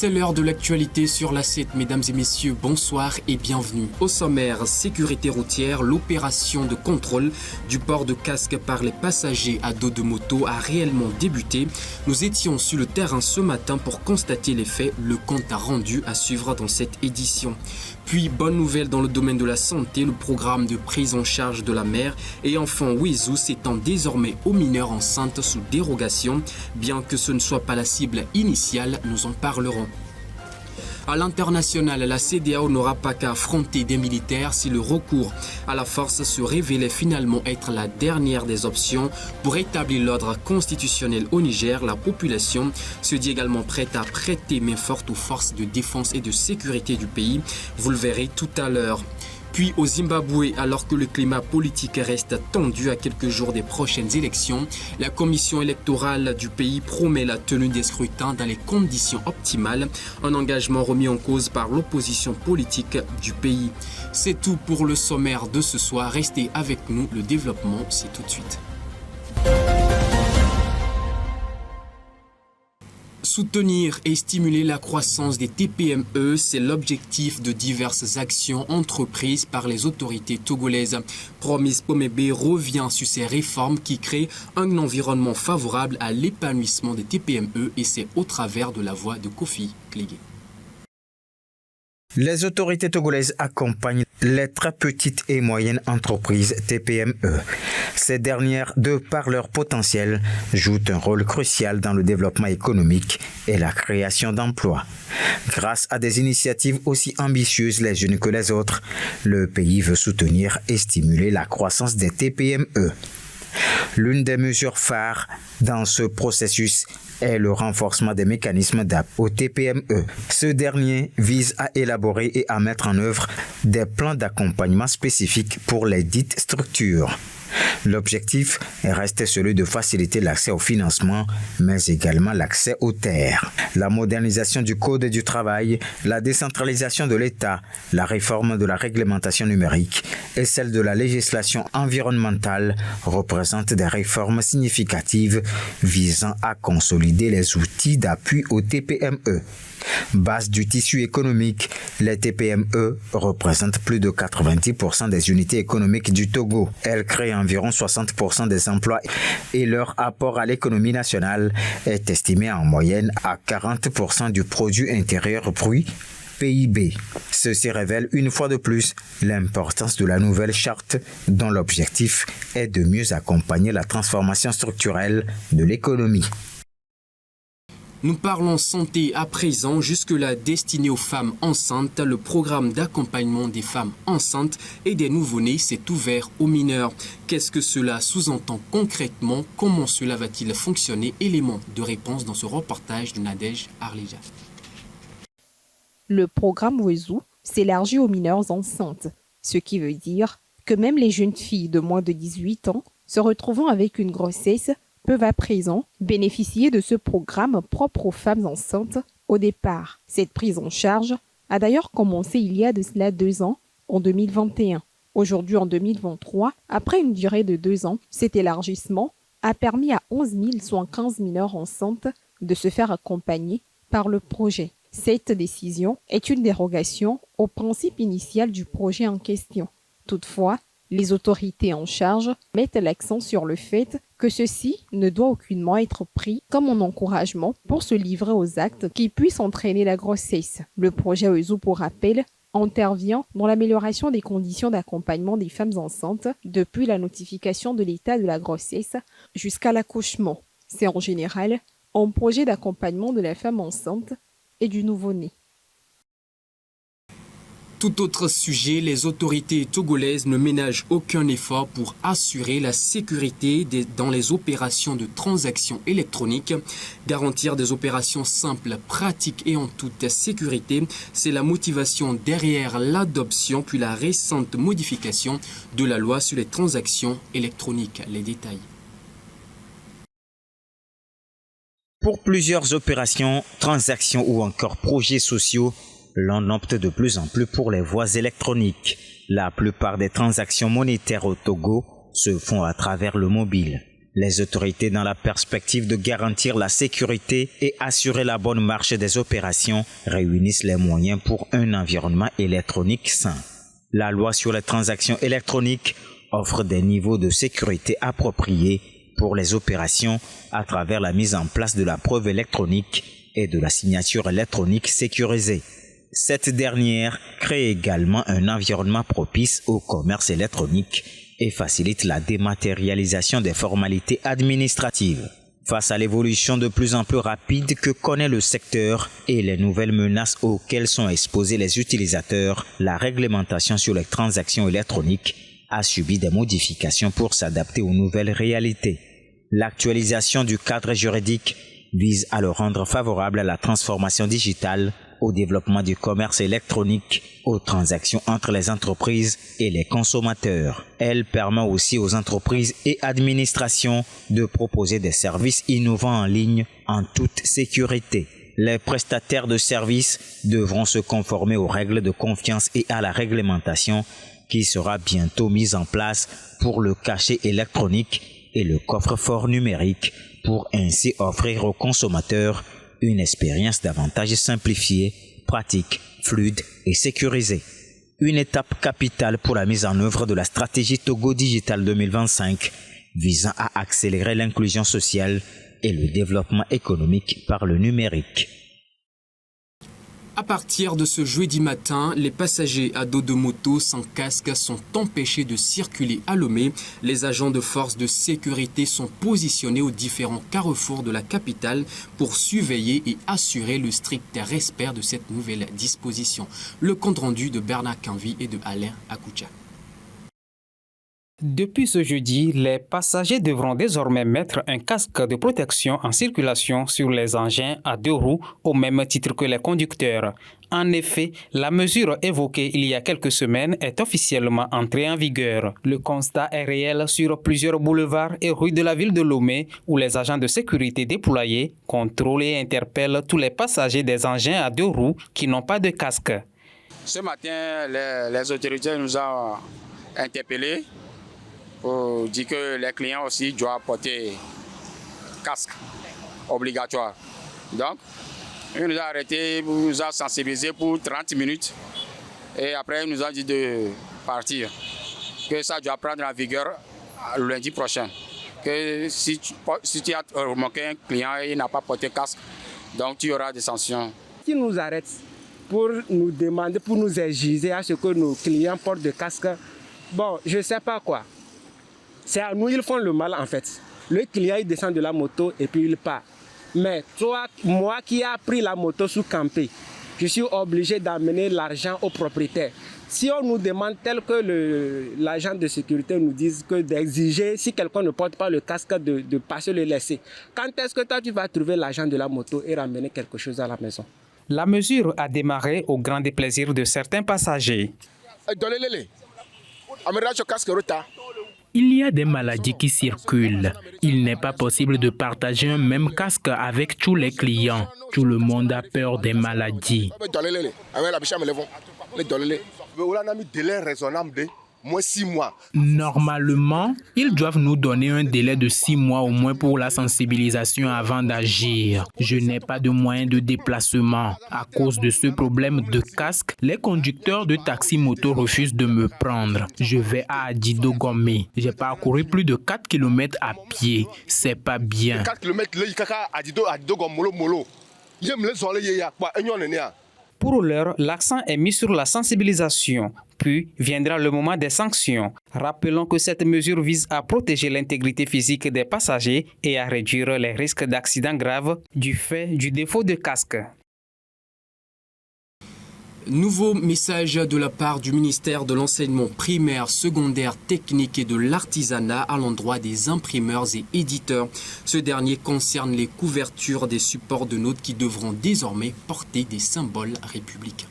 C'est l'heure de l'actualité sur la 7. Mesdames et messieurs, bonsoir et bienvenue. Au sommaire, sécurité routière, l'opération de contrôle du port de casque par les passagers à dos de moto a réellement débuté. Nous étions sur le terrain ce matin pour constater les faits. Le compte rendu à suivre dans cette édition. Puis, bonne nouvelle dans le domaine de la santé, le programme de prise en charge de la mère et enfant Wezu s'étend désormais aux mineurs enceintes sous dérogation. Bien que ce ne soit pas la cible initiale, nous en parlerons. À l'international, la CEDEAO n'aura pas qu'à affronter des militaires si le recours à la force se révélait finalement être la dernière des options pour établir l'ordre constitutionnel au Niger. La population se dit également prête à prêter main forte aux forces de défense et de sécurité du pays. Vous le verrez tout à l'heure. Puis au Zimbabwe, alors que le climat politique reste tendu à quelques jours des prochaines élections, la commission électorale du pays promet la tenue des scrutins dans les conditions optimales, un engagement remis en cause par l'opposition politique du pays. C'est tout pour le sommaire de ce soir. Restez avec nous, le développement, c'est tout de suite. Soutenir et stimuler la croissance des TPME, c'est l'objectif de diverses actions entreprises par les autorités togolaises. Promise Pomebe revient sur ces réformes qui créent un environnement favorable à l'épanouissement des TPME et c'est au travers de la voix de Kofi Clégué. Les autorités togolaises accompagnent les très petites et moyennes entreprises TPME. Ces dernières, de par leur potentiel, jouent un rôle crucial dans le développement économique et la création d'emplois. Grâce à des initiatives aussi ambitieuses les unes que les autres, le pays veut soutenir et stimuler la croissance des TPME. L'une des mesures phares dans ce processus est le renforcement des mécanismes d'aide aux TPME. Ce dernier vise à élaborer et à mettre en œuvre des plans d'accompagnement spécifiques pour les dites structures. L'objectif reste celui de faciliter l'accès au financement, mais également l'accès aux terres. La modernisation du Code du travail, la décentralisation de l'État, la réforme de la réglementation numérique et celle de la législation environnementale représentent des réformes significatives visant à consolider les outils d'appui aux TPME. Base du tissu économique, les TPME représentent plus de 90% des unités économiques du Togo. Elles créent environ 60% des emplois et leur apport à l'économie nationale est estimé en moyenne à 40% du produit intérieur brut PIB. Ceci révèle une fois de plus l'importance de la nouvelle charte dont l'objectif est de mieux accompagner la transformation structurelle de l'économie. Nous parlons santé à présent, jusque-là destiné aux femmes enceintes. Le programme d'accompagnement des femmes enceintes et des nouveau-nés s'est ouvert aux mineurs. Qu'est-ce que cela sous-entend concrètement? Comment cela va-t-il fonctionner? Élément de réponse dans ce reportage de Nadège Arlija. Le programme Wezu s'élargit aux mineurs enceintes, ce qui veut dire que même les jeunes filles de moins de 18 ans se retrouvant avec une grossesse peuvent à présent bénéficier de ce programme propre aux femmes enceintes au départ. Cette prise en charge a d'ailleurs commencé il y a de cela 2 ans, en 2021. Aujourd'hui, en 2023, après une durée de 2 ans, cet élargissement a permis à 11 115 mineurs enceintes de se faire accompagner par le projet. Cette décision est une dérogation au principe initial du projet en question. Toutefois, les autorités en charge mettent l'accent sur le fait que ceci ne doit aucunement être pris comme un encouragement pour se livrer aux actes qui puissent entraîner la grossesse. Le projet Wezu, pour rappel, intervient dans l'amélioration des conditions d'accompagnement des femmes enceintes depuis la notification de l'état de la grossesse jusqu'à l'accouchement. C'est en général un projet d'accompagnement de la femme enceinte et du nouveau-né. Tout autre sujet, les autorités togolaises ne ménagent aucun effort pour assurer la sécurité dans les opérations de transactions électroniques. Garantir des opérations simples, pratiques et en toute sécurité, c'est la motivation derrière l'adoption puis la récente modification de la loi sur les transactions électroniques. Les détails. Pour plusieurs opérations, transactions ou encore projets sociaux, l'on opte de plus en plus pour les voies électroniques. La plupart des transactions monétaires au Togo se font à travers le mobile. Les autorités, dans la perspective de garantir la sécurité et assurer la bonne marche des opérations, réunissent les moyens pour un environnement électronique sain. La loi sur les transactions électroniques offre des niveaux de sécurité appropriés pour les opérations à travers la mise en place de la preuve électronique et de la signature électronique sécurisée. Cette dernière crée également un environnement propice au commerce électronique et facilite la dématérialisation des formalités administratives. Face à l'évolution de plus en plus rapide que connaît le secteur et les nouvelles menaces auxquelles sont exposés les utilisateurs, la réglementation sur les transactions électroniques a subi des modifications pour s'adapter aux nouvelles réalités. L'actualisation du cadre juridique vise à le rendre favorable à la transformation digitale, au développement du commerce électronique, aux transactions entre les entreprises et les consommateurs. Elle permet aussi aux entreprises et administrations de proposer des services innovants en ligne en toute sécurité. Les prestataires de services devront se conformer aux règles de confiance et à la réglementation qui sera bientôt mise en place pour le cachet électronique et le coffre-fort numérique pour ainsi offrir aux consommateurs une expérience davantage simplifiée, pratique, fluide et sécurisée. Une étape capitale pour la mise en œuvre de la stratégie Togo Digital 2025 visant à accélérer l'inclusion sociale et le développement économique par le numérique. À partir de ce jeudi matin, les passagers à dos de moto sans casque sont empêchés de circuler à Lomé. Les agents de force de sécurité sont positionnés aux différents carrefours de la capitale pour surveiller et assurer le strict respect de cette nouvelle disposition. Le compte rendu de Bernard Canvi et de Alain Akoucha. Depuis ce jeudi, les passagers devront désormais mettre un casque de protection en circulation sur les engins à deux roues au même titre que les conducteurs. En effet, la mesure évoquée il y a quelques semaines est officiellement entrée en vigueur. Le constat est réel sur plusieurs boulevards et rues de la ville de Lomé où les agents de sécurité déployés contrôlent et interpellent tous les passagers des engins à deux roues qui n'ont pas de casque. Ce matin, les autorités nous ont interpellés pour dire que les clients aussi doivent porter casque obligatoire. Donc, ils nous ont arrêtés, nous ont sensibilisés pour 30 minutes et après ils nous ont dit de partir. Que ça doit prendre en vigueur le lundi prochain. Que si tu as remarqué un client et il n'a pas porté casque, donc tu auras des sanctions. Ils nous arrêtent pour nous demander, pour nous exiger à ce que nos clients portent des casques. Bon, je ne sais pas quoi. C'est à nous, ils font le mal en fait. Le client, il descend de la moto et puis il part. Mais toi, moi qui ai pris la moto sous campé, je suis obligé d'amener l'argent au propriétaire. Si on nous demande, tel que l'agent de sécurité nous dise que d'exiger, si quelqu'un ne porte pas le casque, de passer le laisser. Quand est-ce que toi, tu vas trouver l'argent de la moto et ramener quelque chose à la maison? La mesure a démarré au grand déplaisir de certains passagers. Il y a des maladies qui circulent. Il n'est pas possible de partager un même casque avec tous les clients. Tout le monde a peur des maladies. Normalement, ils doivent nous donner un délai de 6 mois au moins pour la sensibilisation avant d'agir. Je n'ai pas de moyens de déplacement. À cause de ce problème de casque, les conducteurs de taxi-moto refusent de me prendre. Je vais à Adido Gomé. J'ai parcouru plus de 4 km à pied. C'est pas bien. 4 km à Adido Gomolo. Pour l'heure, l'accent est mis sur la sensibilisation. Puis viendra le moment des sanctions. Rappelons que cette mesure vise à protéger l'intégrité physique des passagers et à réduire les risques d'accidents graves du fait du défaut de casque. Nouveau message de la part du ministère de l'Enseignement primaire, secondaire, technique et de l'artisanat à l'endroit des imprimeurs et éditeurs. Ce dernier concerne les couvertures des supports de notes qui devront désormais porter des symboles républicains.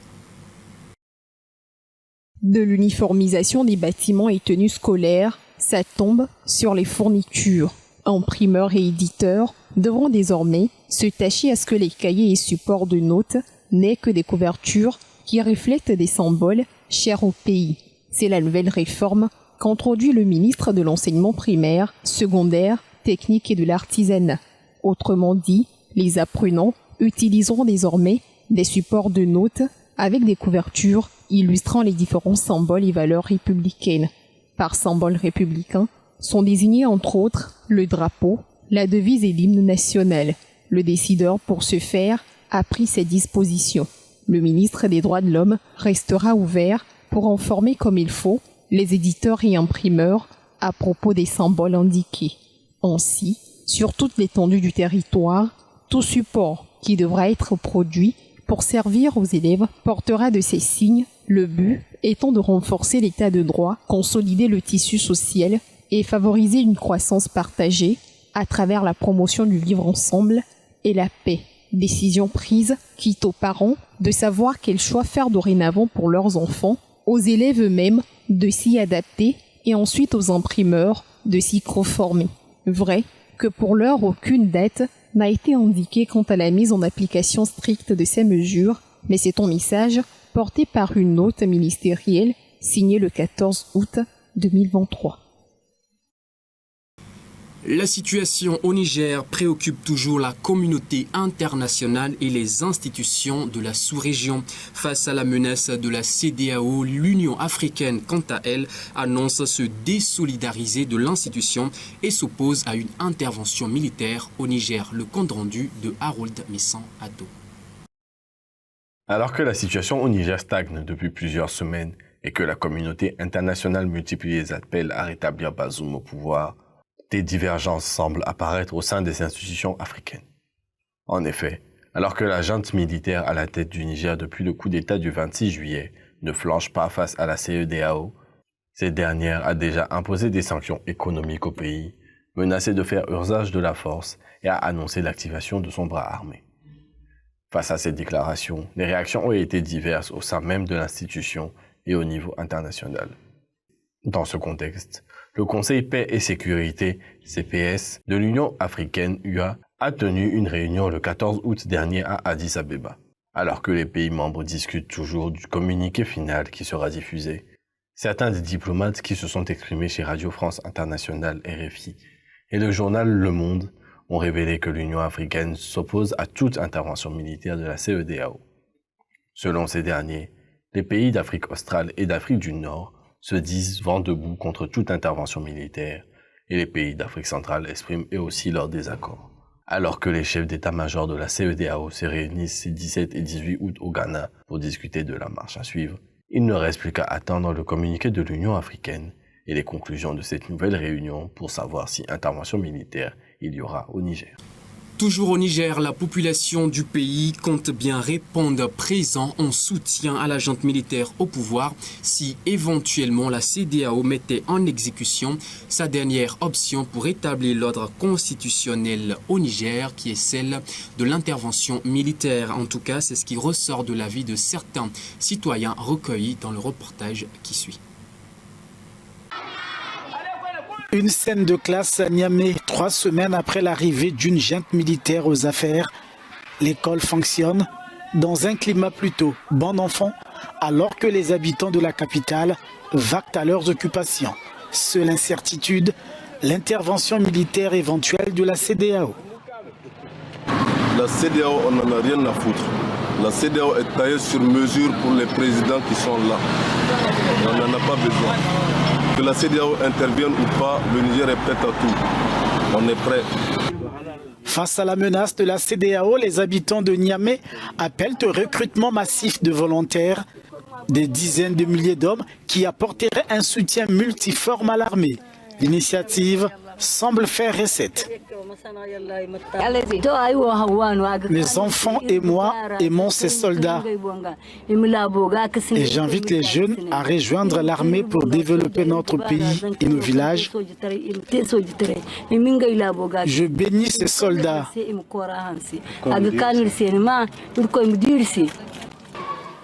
De l'uniformisation des bâtiments et tenues scolaires, ça tombe sur les fournitures. Imprimeurs et éditeurs devront désormais se tâcher à ce que les cahiers et supports de notes n'aient que des couvertures qui reflètent des symboles chers au pays. C'est la nouvelle réforme qu'introduit le ministre de l'Enseignement primaire, secondaire, technique et de l'artisanat. Autrement dit, les apprenants utiliseront désormais des supports de notes avec des couvertures illustrant les différents symboles et valeurs républicaines. Par symbole républicain sont désignés entre autres le drapeau, la devise et l'hymne national. Le décideur, pour ce faire, a pris ses dispositions. Le ministre des Droits de l'Homme restera ouvert pour informer comme il faut les éditeurs et imprimeurs à propos des symboles indiqués. Ainsi, sur toute l'étendue du territoire, tout support qui devra être produit pour servir aux élèves portera de ces signes, le but étant de renforcer l'état de droit, consolider le tissu social et favoriser une croissance partagée à travers la promotion du vivre ensemble et la paix. Décision prise quitte aux parents de savoir quel choix faire dorénavant pour leurs enfants, aux élèves eux-mêmes de s'y adapter et ensuite aux imprimeurs de s'y conformer. Vrai que pour l'heure aucune date n'a été indiquée quant à la mise en application stricte de ces mesures, mais c'est un message porté par une note ministérielle signée le 14 août 2023. La situation au Niger préoccupe toujours la communauté internationale et les institutions de la sous-région. Face à la menace de la CEDEAO, l'Union africaine, quant à elle, annonce se désolidariser de l'institution et s'oppose à une intervention militaire au Niger. Le compte rendu de Harold Messan-Ado. Alors que la situation au Niger stagne depuis plusieurs semaines et que la communauté internationale multiplie les appels à rétablir Bazoum au pouvoir, des divergences semblent apparaître au sein des institutions africaines. En effet, alors que la junte militaire à la tête du Niger depuis le coup d'État du 26 juillet ne flanche pas face à la CEDEAO, cette dernière a déjà imposé des sanctions économiques au pays, menacé de faire usage de la force et a annoncé l'activation de son bras armé. Face à ces déclarations, les réactions ont été diverses au sein même de l'institution et au niveau international. Dans ce contexte, le Conseil Paix et Sécurité, CPS, de l'Union africaine, UA, a tenu une réunion le 14 août dernier à Addis Abeba. Alors que les pays membres discutent toujours du communiqué final qui sera diffusé, certains des diplomates qui se sont exprimés chez Radio France Internationale, RFI, et le journal Le Monde ont révélé que l'Union africaine s'oppose à toute intervention militaire de la CEDEAO. Selon ces derniers, les pays d'Afrique australe et d'Afrique du Nord se disent vent debout contre toute intervention militaire et les pays d'Afrique centrale expriment eux aussi leur désaccord. Alors que les chefs d'état-major de la CEDEAO se réunissent ces 17 et 18 août au Ghana pour discuter de la marche à suivre, il ne reste plus qu'à attendre le communiqué de l'Union africaine et les conclusions de cette nouvelle réunion pour savoir si intervention militaire il y aura au Niger. Toujours au Niger, la population du pays compte bien répondre présent en soutien à la junte militaire au pouvoir si éventuellement la CEDEAO mettait en exécution sa dernière option pour établir l'ordre constitutionnel au Niger, qui est celle de l'intervention militaire. En tout cas, c'est ce qui ressort de l'avis de certains citoyens recueillis dans le reportage qui suit. Une scène de classe à Niamey, 3 semaines après l'arrivée d'une junte militaire aux affaires. L'école fonctionne dans un climat plutôt bon enfant, alors que les habitants de la capitale vaquent à leurs occupations. Seule incertitude, l'intervention militaire éventuelle de la CEDEAO. La CEDEAO, on n'en a rien à foutre. La CEDEAO est taillée sur mesure pour les présidents qui sont là. On n'en a pas besoin. Que la CEDEAO intervienne ou pas, le Niger est prêt à tout. On est prêt. Face à la menace de la CEDEAO, les habitants de Niamey appellent au recrutement massif de volontaires. Des dizaines de milliers d'hommes qui apporteraient un soutien multiforme à l'armée. L'initiative semble faire recette. Mes enfants et moi aimons ces soldats. Et j'invite les jeunes à rejoindre l'armée pour développer notre pays et nos villages. Je bénis ces soldats.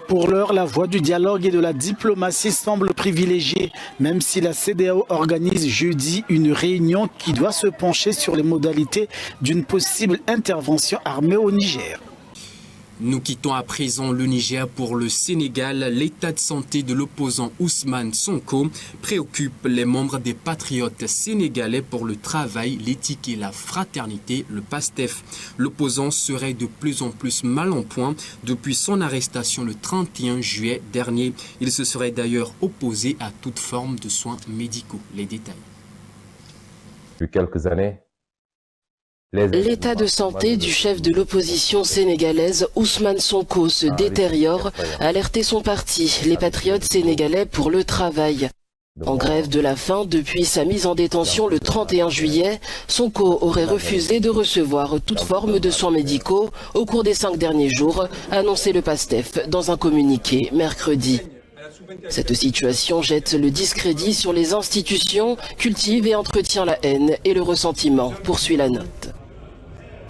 Pour l'heure, la voie du dialogue et de la diplomatie semble privilégiée, même si la CEDEAO organise jeudi une réunion qui doit se pencher sur les modalités d'une possible intervention armée au Niger. Nous quittons à présent le Niger pour le Sénégal. L'état de santé de l'opposant Ousmane Sonko préoccupe les membres des patriotes sénégalais pour le travail, l'éthique et la fraternité, le PASTEF. L'opposant serait de plus en plus mal en point depuis son arrestation le 31 juillet dernier. Il se serait d'ailleurs opposé à toute forme de soins médicaux. Les détails. Depuis quelques années, l'état de santé du chef de l'opposition sénégalaise Ousmane Sonko se détériore, a alerté son parti, les Patriotes sénégalais pour le travail. En grève de la faim depuis sa mise en détention le 31 juillet, Sonko aurait refusé de recevoir toute forme de soins médicaux au cours des 5 derniers jours, a annoncé le PASTEF dans un communiqué mercredi. Cette situation jette le discrédit sur les institutions, cultive et entretient la haine et le ressentiment, poursuit la note.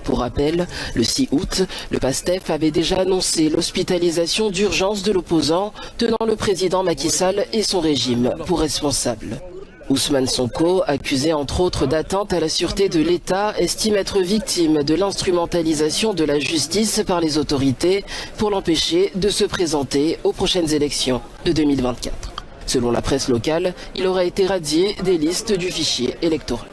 Pour rappel, le 6 août, le PASTEF avait déjà annoncé l'hospitalisation d'urgence de l'opposant, tenant le président Macky Sall et son régime pour responsables. Ousmane Sonko, accusé entre autres d'atteinte à la sûreté de l'État, estime être victime de l'instrumentalisation de la justice par les autorités pour l'empêcher de se présenter aux prochaines élections de 2024. Selon la presse locale, il aurait été radié des listes du fichier électoral.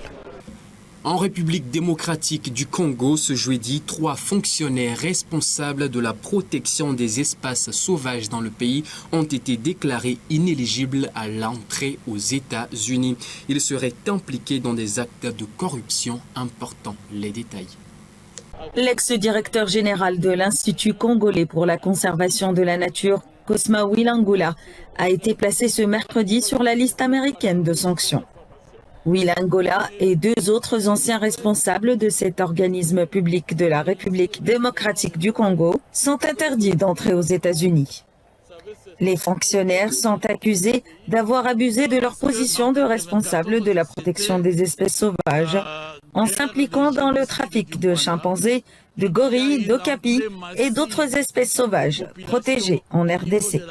En République démocratique du Congo, ce jeudi, 3 fonctionnaires responsables de la protection des espaces sauvages dans le pays ont été déclarés inéligibles à l'entrée aux États-Unis. Ils seraient impliqués dans des actes de corruption importants. Les détails. L'ex-directeur général de l'Institut congolais pour la conservation de la nature, Cosma Wilangula, a été placé ce mercredi sur la liste américaine de sanctions. Wilangula et 2 autres anciens responsables de cet organisme public de la République démocratique du Congo sont interdits d'entrer aux États-Unis. Les fonctionnaires sont accusés d'avoir abusé de leur position de responsable de la protection des espèces sauvages en s'impliquant dans le trafic de chimpanzés, de gorilles, d'okapis et d'autres espèces sauvages protégées en RDC.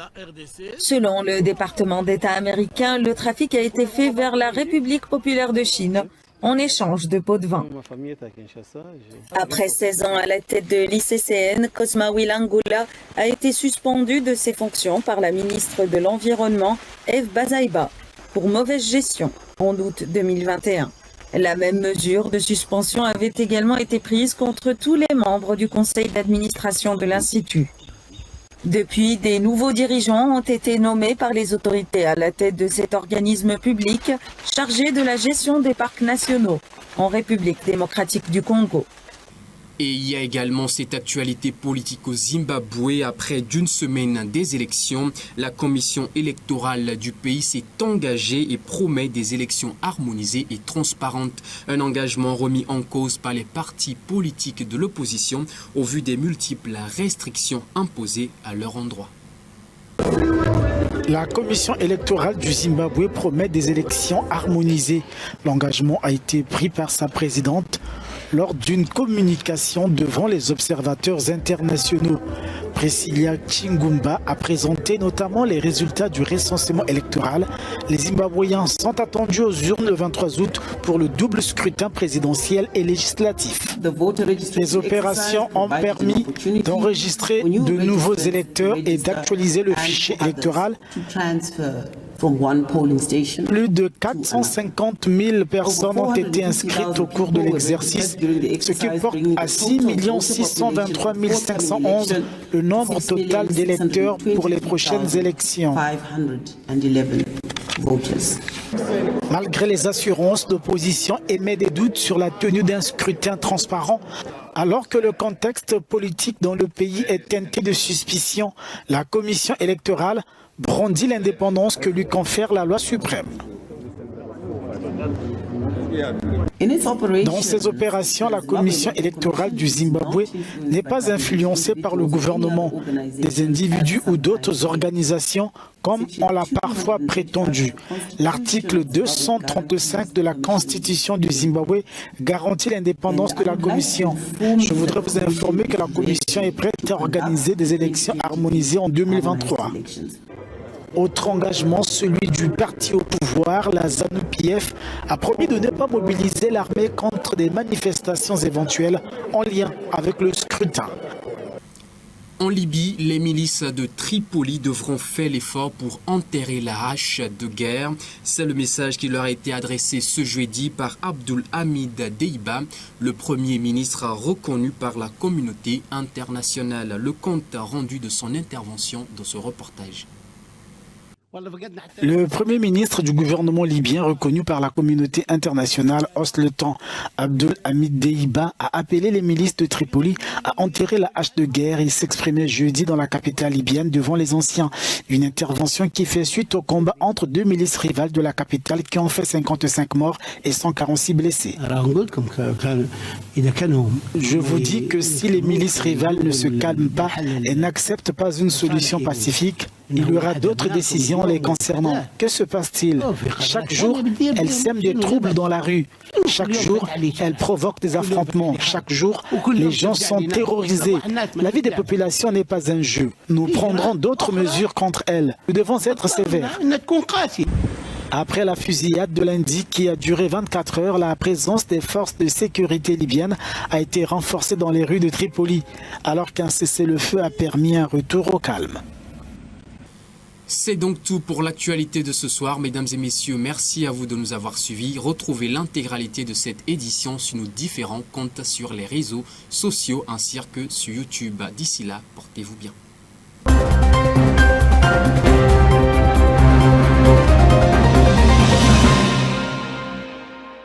Selon le département d'État américain, le trafic a été fait vers la République populaire de Chine en échange de pots de vin. Après 16 ans à la tête de l'ICCN, Cosma Wilangula a été suspendu de ses fonctions par la ministre de l'Environnement, Eve Bazaiba, pour mauvaise gestion en août 2021. La même mesure de suspension avait également été prise contre tous les membres du conseil d'administration de l'Institut. Depuis, des nouveaux dirigeants ont été nommés par les autorités à la tête de cet organisme public chargé de la gestion des parcs nationaux en République démocratique du Congo. Et il y a également cette actualité politique au Zimbabwe. Après d'une semaine des élections, la commission électorale du pays s'est engagée et promet des élections harmonisées et transparentes. Un engagement remis en cause par les partis politiques de l'opposition au vu des multiples restrictions imposées à leur endroit. La commission électorale du Zimbabwe promet des élections harmonisées. L'engagement a été pris par sa présidente lors d'une communication devant les observateurs internationaux. Priscilla Chingumba a présenté notamment les résultats du recensement électoral. Les Zimbabwéens sont attendus aux urnes le 23 août pour le double scrutin présidentiel et législatif. Les opérations ont permis d'enregistrer de nouveaux électeurs et d'actualiser le fichier électoral. Plus de 450 000 personnes ont été inscrites au cours de l'exercice, ce qui porte à 6 623 511 le nombre total d'électeurs pour les prochaines élections. Malgré les assurances, l'opposition émet des doutes sur la tenue d'un scrutin transparent. Alors que le contexte politique dans le pays est teinté de suspicion, la commission électorale brandit l'indépendance que lui confère la loi suprême. Dans ces opérations, la commission électorale du Zimbabwe n'est pas influencée par le gouvernement, des individus ou d'autres organisations, comme on l'a parfois prétendu. L'article 235 de la Constitution du Zimbabwe garantit l'indépendance de la commission. Je voudrais vous informer que la commission est prête à organiser des élections harmonisées en 2023. Autre engagement, celui du parti au pouvoir, la ZANU-PF, a promis de ne pas mobiliser l'armée contre des manifestations éventuelles en lien avec le scrutin. En Libye, les milices de Tripoli devront faire l'effort pour enterrer la hache de guerre. C'est le message qui leur a été adressé ce jeudi par Abdul Hamid Deiba, le premier ministre reconnu par la communauté internationale. Le compte rendu de son intervention dans ce reportage. Le premier ministre du gouvernement libyen reconnu par la communauté internationale hausse le temps. Abdul Hamid Deiba a appelé les milices de Tripoli à enterrer la hache de guerre. Il s'exprimait jeudi dans la capitale libyenne devant les anciens. Une intervention qui fait suite au combat entre deux milices rivales de la capitale qui ont fait 55 morts et 146 blessés. Je vous dis que si les milices rivales ne se calment pas et n'acceptent pas une solution pacifique, il y aura d'autres décisions les concernant. Que se passe-t-il? Chaque jour, elles sèment des troubles dans la rue. Chaque jour, elles provoquent des affrontements. Chaque jour, les gens sont terrorisés. La vie des populations n'est pas un jeu. Nous prendrons d'autres mesures contre elles. Nous devons être sévères. Après la fusillade de lundi qui a duré 24 heures, la présence des forces de sécurité libyennes a été renforcée dans les rues de Tripoli, alors qu'un cessez-le-feu a permis un retour au calme. C'est donc tout pour l'actualité de ce soir. Mesdames et messieurs, merci à vous de nous avoir suivis. Retrouvez l'intégralité de cette édition sur nos différents comptes sur les réseaux sociaux ainsi que sur YouTube. D'ici là, portez-vous bien.